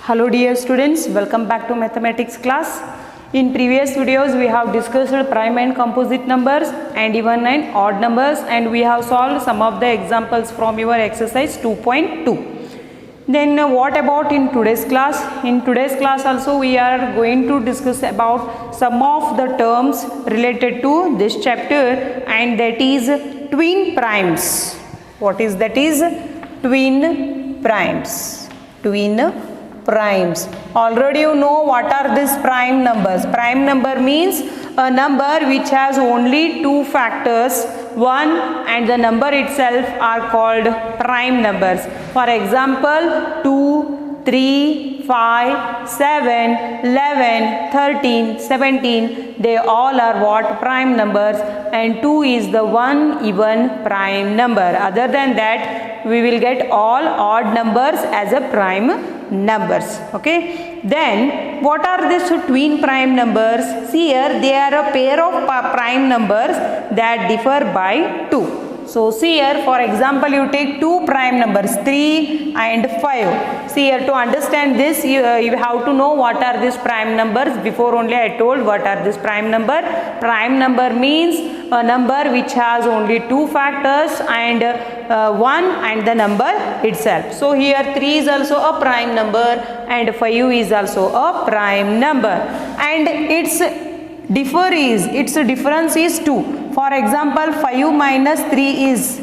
Hello dear students, welcome back to mathematics class. In previous videos we have discussed prime and composite numbers and even and odd numbers, and we have solved some of the examples from your exercise 2.2. Then what about in today's class? In today's class also we are going to discuss about some of the terms related to this chapter, and that is twin primes. What is that? Is twin primes. Twin primes. Already you know what are these prime numbers. Prime number means a number which has only two factors, 1 and the number itself are called prime numbers. For example, 2, 3, 5, 7, 11, 13, 17, they all are what? Prime numbers, and 2 is the one even prime number. Other than that, we will get all odd numbers as a prime numbers. Okay, then what are these twin prime numbers? See here, they are a pair of prime numbers that differ by 2. So see here, for example, you take two prime numbers 3 and 5. See here, to understand this you have to know what are these prime numbers. Before only I told what are this prime number. Prime number means a number which has only two factors and 1 and the number itself. So here 3 is also a prime number and 5 is also a prime number, and its difference is 2. For example, 5 minus 3 is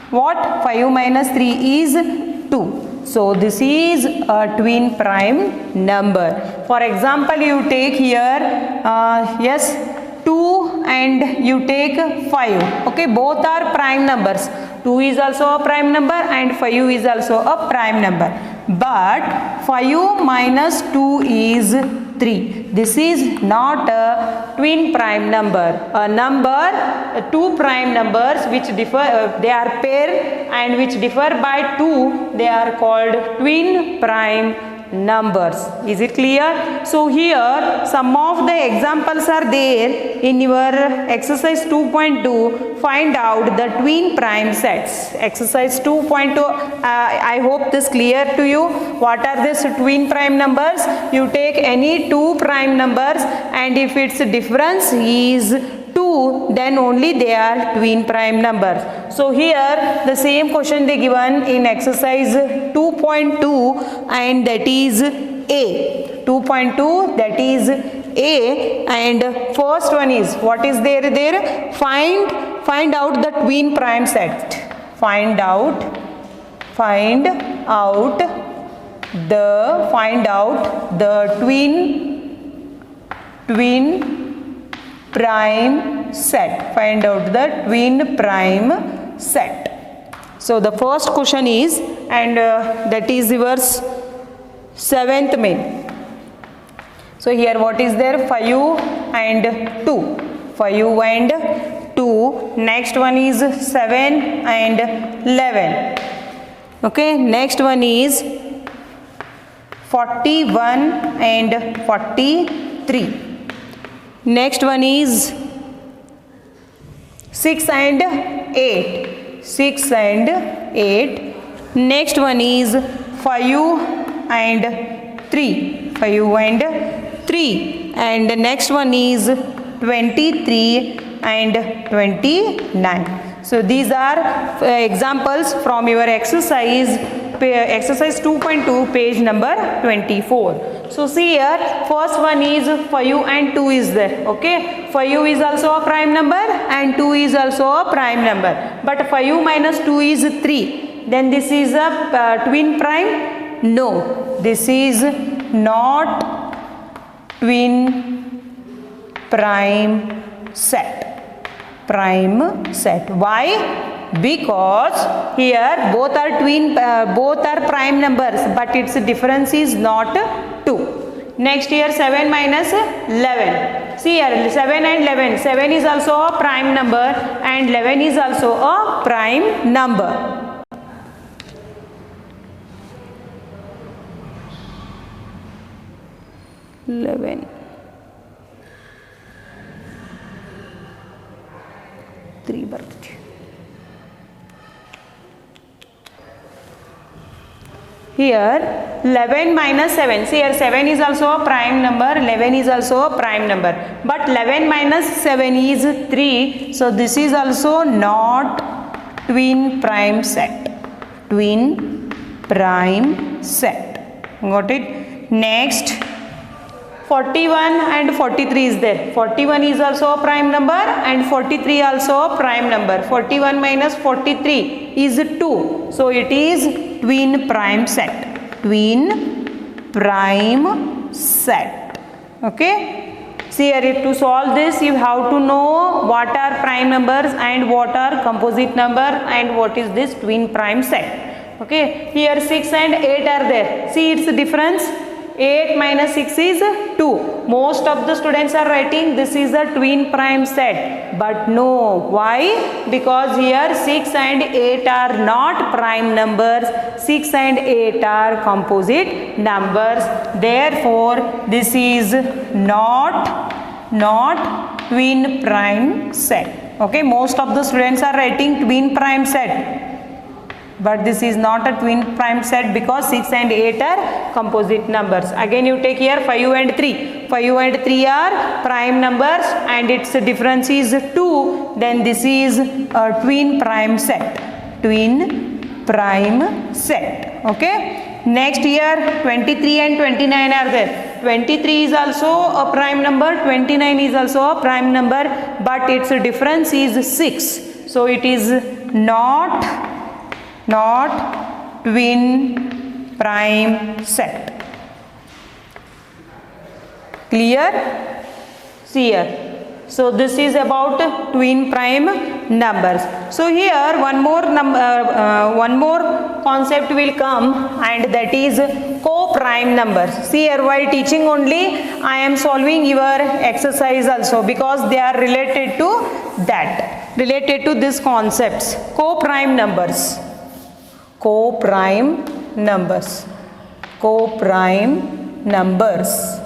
what? 5 minus 3 is 2. So this is a twin prime number. For example, you take here 2 and you take 5. Okay, both are prime numbers. 2 is also a prime number and 5 is also a prime number. But 5 minus 2 is 3. This is not a twin prime number. A number, two prime numbers which differ, they are pair and which differ by 2, they are called twin prime numbers. Is it clear? So here some of the examples are there in your exercise 2.2. Find out the twin prime sets. Exercise 2.2. I hope this clear to you. What are these twin prime numbers? You take any two prime numbers, and if its difference is 2, then only they are twin prime numbers. So here the same question they given in exercise 2.2, and that is A. 2.2, that is A, and first one is what is there? Find out the twin prime set. Find out the twin prime set. Find out the twin prime set. So the first question is, and that is your 7th main. So here what is there? 5 and 2. 5 and 2. Next one is 7 and 11. Okay, next one is 41 and 43. Next one is 6 and 8. 6 and 8. Next one is 5 and 3. 5 and 3. And the next one is 23 and 29. So these are examples from your exercise 2.2, page number 24. So see here, first one is 5 and 2 is there. Okay, 5 is also a prime number and 2 is also a prime number. But 5 minus 2 is 3. Then this is a twin prime? No, this is not twin prime set. Why? Because here both are prime numbers, but its difference is not 2. Next here 7 minus 11. See here 7 and 11. 7 is also a prime number and 11 is also a prime number. Three ಬರುತ್ತೆ. Here 11 minus 7. See here 7 is also a prime number, 11 is also a prime number. But 11 minus 7 is 3. So this is also not twin prime set. Twin prime set. Got it? Next 41 and 43 is there. 41 is also a prime number and 43 also a prime number. 41 minus 43 is 2. So it is twin prime set. Twin prime set. Okay. See here, to solve this you have to know what are prime numbers and what are composite number and what is this twin prime set. Okay. Here 6 and 8 are there. See its difference. 8 minus 6 is 2. Most of the students are writing this is a twin prime set. But no. Why? Because here 6 and 8 are not prime numbers. 6 and 8 are composite numbers. Therefore, this is not twin prime set. Okay. Most of the students are writing twin prime set. But this is not a twin prime set because 6 and 8 are composite numbers. Again you take here 5 and 3. 5 and 3 are prime numbers and its difference is 2. Then this is a twin prime set. Twin prime set. Okay. Next here 23 and 29 are there. 23 is also a prime number. 29 is also a prime number. But its difference is 6. So it is not twin prime set. Clear? See here. So this is about twin prime numbers. So here one more concept will come and that is co-prime numbers. See here, while teaching only I am solving your exercise also because they are related to that, related to these concepts. Co-prime numbers. Co-prime numbers. Co-prime numbers.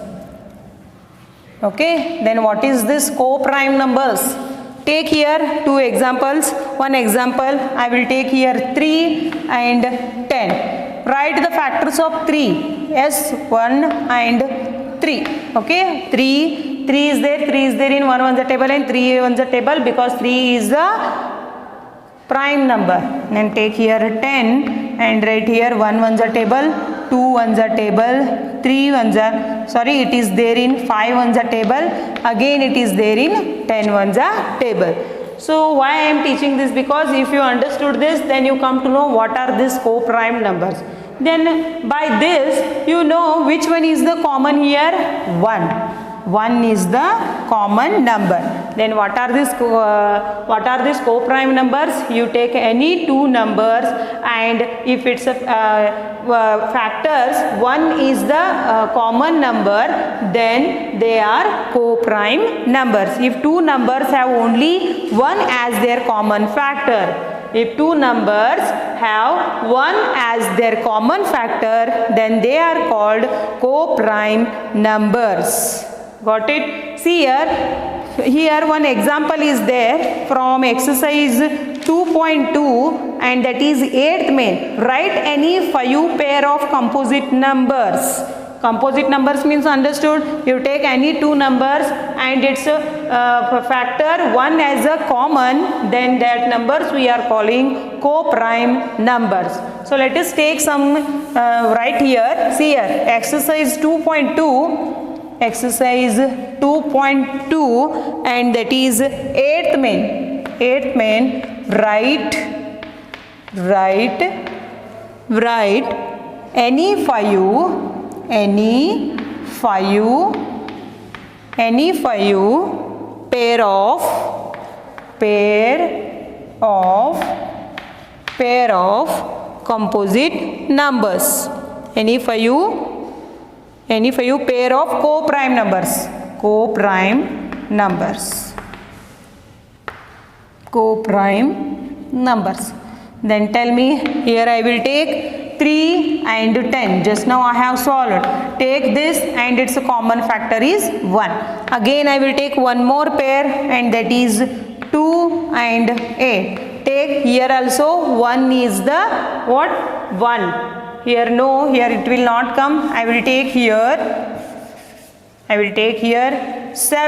Okay, then what is this co-prime numbers? Take here two examples. One example I will take here 3 and 10. Write the factors of 3. Yes, 1 and 3. Okay, 3 is there. 3 is there in 1 one's a table and 3 one's a table because 3 is the prime number. Then take here 10 and write here 1 one's a table, 2 one's a table, 3 one's a, sorry, it is there in 5 one's a table, again it is there in 10 one's a table. So why I am teaching this? Because if you understood this, then you come to know what are these co-prime numbers. Then by this you know which one is the common here. 1. 1 is the common number. Then what are these co-prime numbers? You take any two numbers and if it's a factors, 1 is the common number, then they are co-prime numbers. If two numbers have only 1 as their common factor, if two numbers have 1 as their common factor, then they are called co-prime numbers. Got it? See here one example is there from exercise 2.2 and that is 8th main. Write any 5 pair of composite numbers. Composite numbers means understood. You take any two numbers and its factor 1 as a common, then that numbers we are calling co-prime numbers. So let us take some right here. See here exercise 2.2. Exercise 2.2 and that is 8th main. 8th main, write any 5 pair of composite numbers. Any 5 pair of co-prime numbers. Co-prime numbers. Co-prime numbers. Then tell me, here I will take 3 and 10. Just now I have solved. Take this and its common factor is 1. Again I will take one more pair and that is 2 and 8. Take here also 1 is the what? 1. Here no, here it will not come. I will take here 7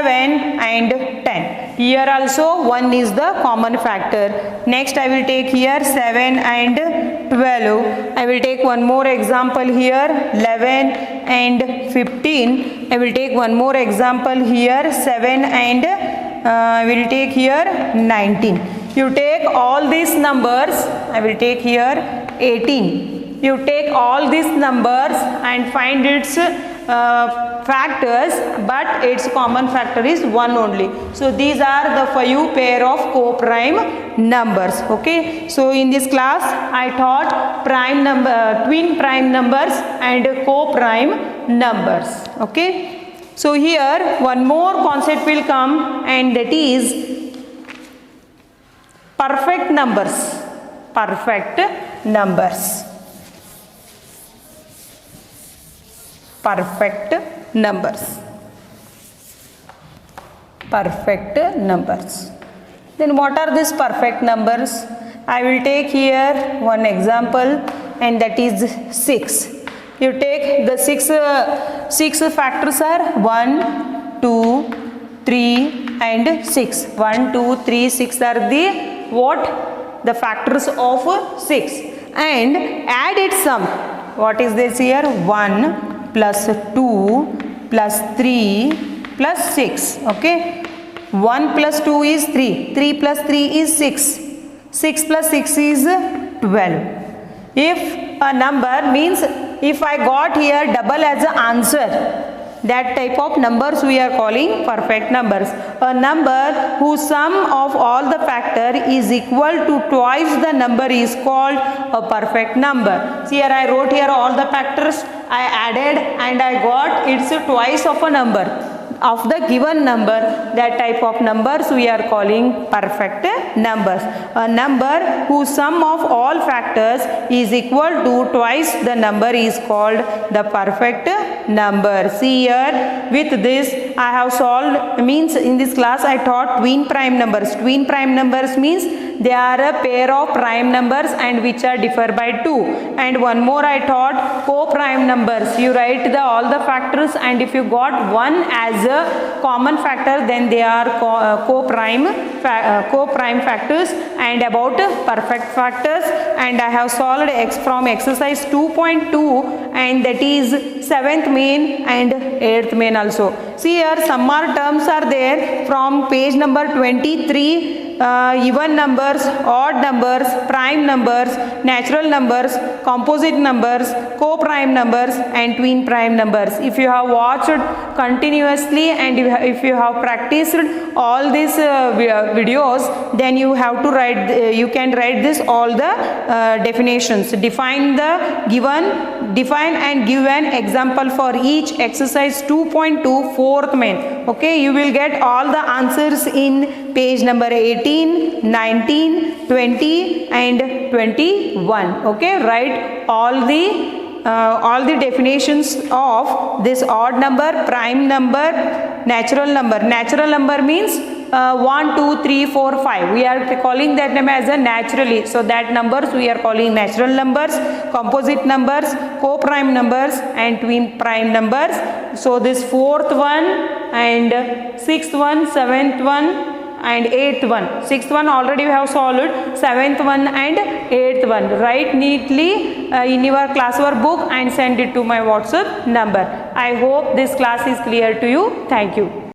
and 10. Here also 1 is the common factor. Next I will take here 7 and 12. I will take one more example here, 11 and 15. I will take one more example here, 7 and I will take here 19. You take all these numbers. I will take here 18. You take all these numbers and find its factors, but its common factor is 1 only. So these are the 5 pair of co-prime numbers. Okay, so in this class I taught twin prime numbers and co-prime numbers. Okay, so here one more concept will come, and that is perfect numbers. Perfect numbers. Perfect numbers. Perfect numbers. Then what are these perfect numbers? I will take here one example, and that is 6. You take the 6 factors are 1, 2, 3 and 6. 1, 2, 3, 6 are the what? The factors of 6, and add its sum. What is this here? 1 plus 2 plus 3 plus 6. Okay, 1 plus 2 is 3, 3 plus 3 is 6, 6 plus 6 is 12. If a number means, if I got here double as an answer, that type of numbers we are calling perfect numbers. A number whose sum of all the factor is equal to twice the number is called a perfect number. See here I wrote here all the factors, I added and I got it's twice of a number of the given number. That type of numbers we are calling perfect numbers. A number whose sum of all factors is equal to twice the number is called the perfect number. See here, with this I have solved, means in this class I taught twin prime numbers. Twin prime numbers means they are a pair of prime numbers and which are differ by 2. And one more I taught co-prime numbers. You write all the factors, and if you got one as a common factor, then they are co-prime factors. And about perfect factors, and I have solved from exercise 2.2, and that is 7th main and 8th main also. See here some more terms are there from page number 23. Even numbers, odd numbers, prime numbers, natural numbers, composite numbers, co-prime numbers and twin prime numbers. If you have watched continuously and if you have practiced all these videos, then you have to write, you can write this all the definitions. Define and give an example for each exercise 2.2 4th main. Okay, you will get all the answers in page number 18, 19, 20 and 21. Okay, write all the definitions of this odd number, prime number, natural number. Natural number means 1, 2, 3, 4, 5. We are calling that number as a naturally. So that numbers we are calling natural numbers, composite numbers, co-prime numbers and twin prime numbers. So this 4th one and 6th one, 7th one and 8th one. 6th one already we have solved. 7th one and 8th one. Write neatly in your classwork book and send it to my WhatsApp number. I hope this class is clear to you. Thank you.